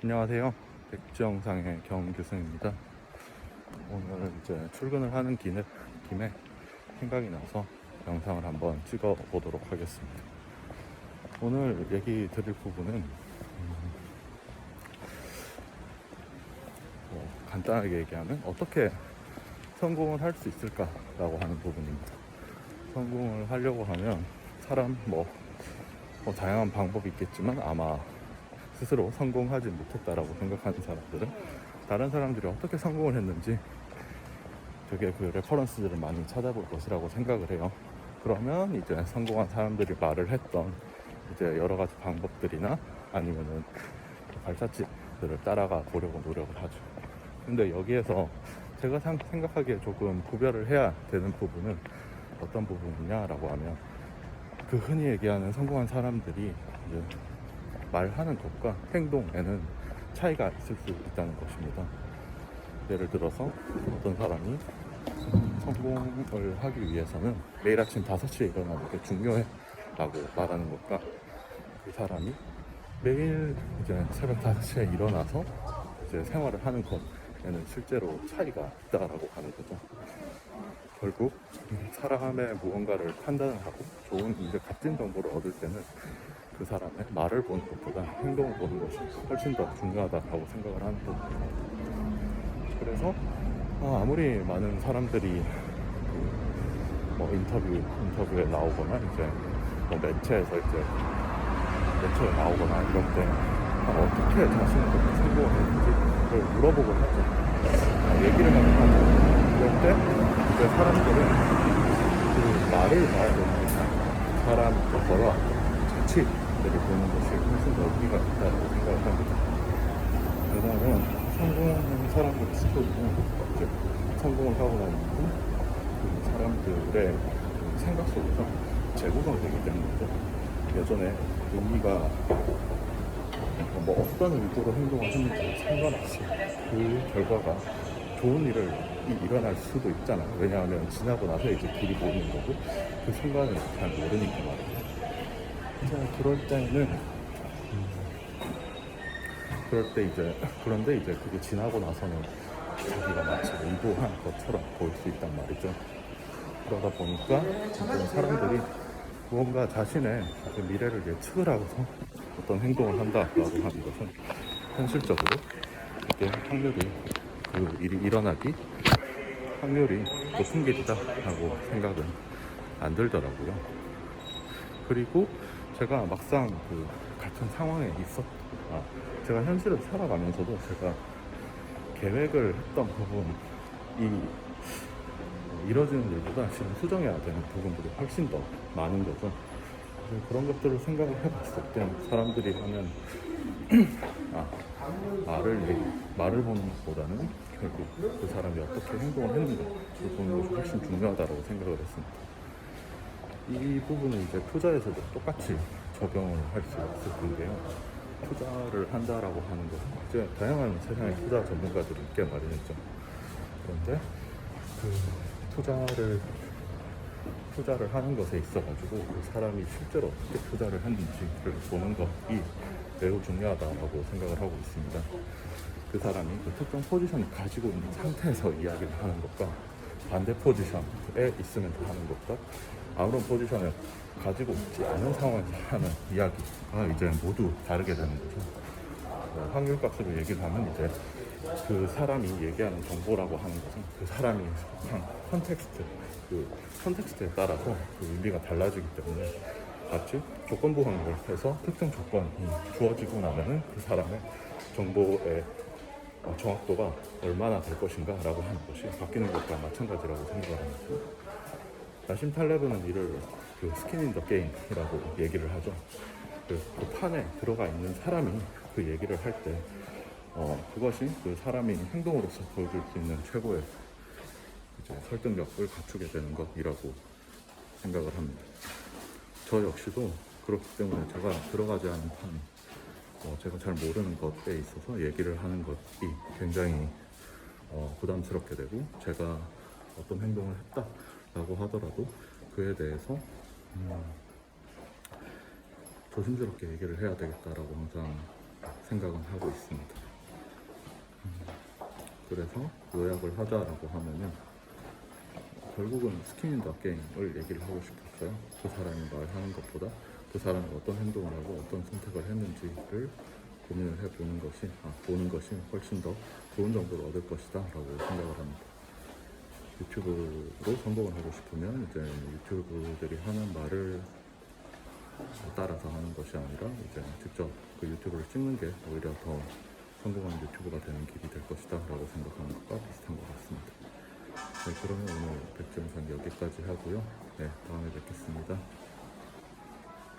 안녕하세요. 백지영상의 경규승입니다. 오늘 이제 출근을 하는 김에 생각이 나서 영상을 한번 찍어 보도록 하겠습니다. 오늘 얘기 드릴 부분은 간단하게 얘기하면 어떻게 성공을 할 수 있을까라고 하는 부분입니다. 성공을 하려고 하면 사람 다양한 방법이 있겠지만 아마 스스로 성공하지 못했다라고 생각하는 사람들은 다른 사람들이 어떻게 성공을 했는지 되게 그 레퍼런스들을 많이 찾아볼 것이라고 생각을 해요. 그러면 이제 성공한 사람들이 말을 했던 이제 여러 가지 방법들이나 아니면은 발자취들을 따라가 보려고 노력을 하죠. 근데 여기에서 제가 생각하기에 조금 구별을 해야 되는 부분은 어떤 부분이냐라고 하면 그 흔히 얘기하는 성공한 사람들이 이제 말하는 것과 행동에는 차이가 있을 수 있다는 것입니다. 예를 들어서 어떤 사람이 성공을 하기 위해서는 매일 아침 5시에 일어나는 게 중요해 라고 말하는 것과 그 사람이 매일 이제 새벽 5시에 일어나서 이제 생활을 하는 것에는 실제로 차이가 있다라고 하는 거죠. 결국 사람의 무언가를 판단을 하고 좋은 이제 값진 정보를 얻을 때는 그 사람의 말을 보는 것보다 행동을 보는 것이 훨씬 더 중요하다고 생각을 하는 부분입니다. 그래서 아무리 많은 사람들이 인터뷰에 나오거나 이제 매체에 나오거나 이럴 때 어떻게 자신이 그렇게 성공을 했는지를 물어보곤 하죠. 얘기를 하곤 하죠. 그럴 때 이제 사람들은 그 말을 봐야 되는 사람이 걸어왔던 자취들을 보는 것이 훨씬 더 의미가 있다고 생각을 합니다. 왜냐하면 성공한 사람들의 스토리는 이제 성공을 하고 난 이후 그 사람들의 생각 속에서 재구성되기 때문이죠. 예전에 의미가 어떤 의도로 행동을 했는지 상관없이 그 결과가 좋은 일을 일어날 수도 있잖아요. 왜냐하면 지나고 나서 이제 길이 보이는 거고 그 순간을 잘 모르니까 말이죠. 그런데 이제 그게 지나고 나서는 자기가 마치 의도한 것처럼 보일 수 있단 말이죠. 그러다 보니까 사람들이 무언가 자신의 미래를 예측을 하고서 어떤 행동을 한다라고 하는 것은 현실적으로 그게 그 일이 일어나기 확률이 높은 길이다라고 생각은 안 들더라고요. 그리고 제가 막상 그 같은 상황에 제가 현실을 살아가면서도 제가 계획을 했던 부분이 이뤄지는 일보다 지금 수정해야 되는 부분들이 훨씬 더 많은 거죠. 그런 것들을 생각을 해봤을 때 사람들이 하는 말을 보는 것보다는 결국 그 사람이 어떻게 행동을 했는가를 보는 것이 훨씬 중요하다고 생각을 했습니다. 이 부분은 이제 투자에서도 똑같이 적용을 할 수 있을 텐데요. 투자를 한다라고 하는 것은 이제 다양한 세상의 투자 전문가들이 있게 마련이죠. 그런데 그 투자를 하는 것에 있어가지고 그 사람이 실제로 어떻게 투자를 했는지를 보는 것이 매우 중요하다고 생각을 하고 있습니다. 그 사람이 그 특정 포지션을 가지고 있는 상태에서 이야기를 하는 것과 반대 포지션에 있으면서 하는 것과 아무런 포지션을 가지고 있지 않은 상황에서 하는 이야기가 이제 모두 다르게 되는 거죠. 확률값으로 얘기를 하면 이제 그 사람이 얘기하는 정보라고 하는 것은 그 사람이 속한 컨텍스트에 따라서 그 의미가 달라지기 때문에 마치 조건부 확률에서 특정 조건이 주어지고 나면은 그 사람의 정보의 정확도가 얼마나 될 것인가 라고 하는 것이 바뀌는 것과 마찬가지라고 생각을 합니다. 나심 탈레브는 이를 스킨 인 더 게임이라고 얘기를 하죠. 그 판에 들어가 있는 사람이 그 얘기를 할 때 그것이 그 사람이 행동으로서 보여줄 수 있는 최고의 이제 설득력을 갖추게 되는 것이라고 생각을 합니다. 저 역시도 그렇기 때문에 제가 들어가지 않은 판, 제가 잘 모르는 것에 있어서 얘기를 하는 것이 굉장히 부담스럽게 되고, 제가 어떤 행동을 했다라고 하더라도 그에 대해서 조심스럽게 얘기를 해야 되겠다라고 항상 생각은 하고 있습니다. 그래서 요약을 하자라고 하면은 결국은 스킨 인 더 게임을 얘기를 하고 싶었어요. 그 사람이 말하는 것보다 그 사람이 어떤 행동을 하고 어떤 선택을 했는지를 고민을 해보는 것이 보는 것이 훨씬 더 좋은 정보를 얻을 것이다 라고 생각을 합니다. 유튜브로 성공을 하고 싶으면 이제 유튜브들이 하는 말을 따라서 하는 것이 아니라 이제 직접 그 유튜브를 찍는 게 오히려 더 성공한 유튜브가 되는 길이 될 것이다 라고 생각하는 것과 비슷한 것 같습니다. 네, 그러면 오늘 백지 영상 여기까지 하고요. 네, 다음에 뵙겠습니다.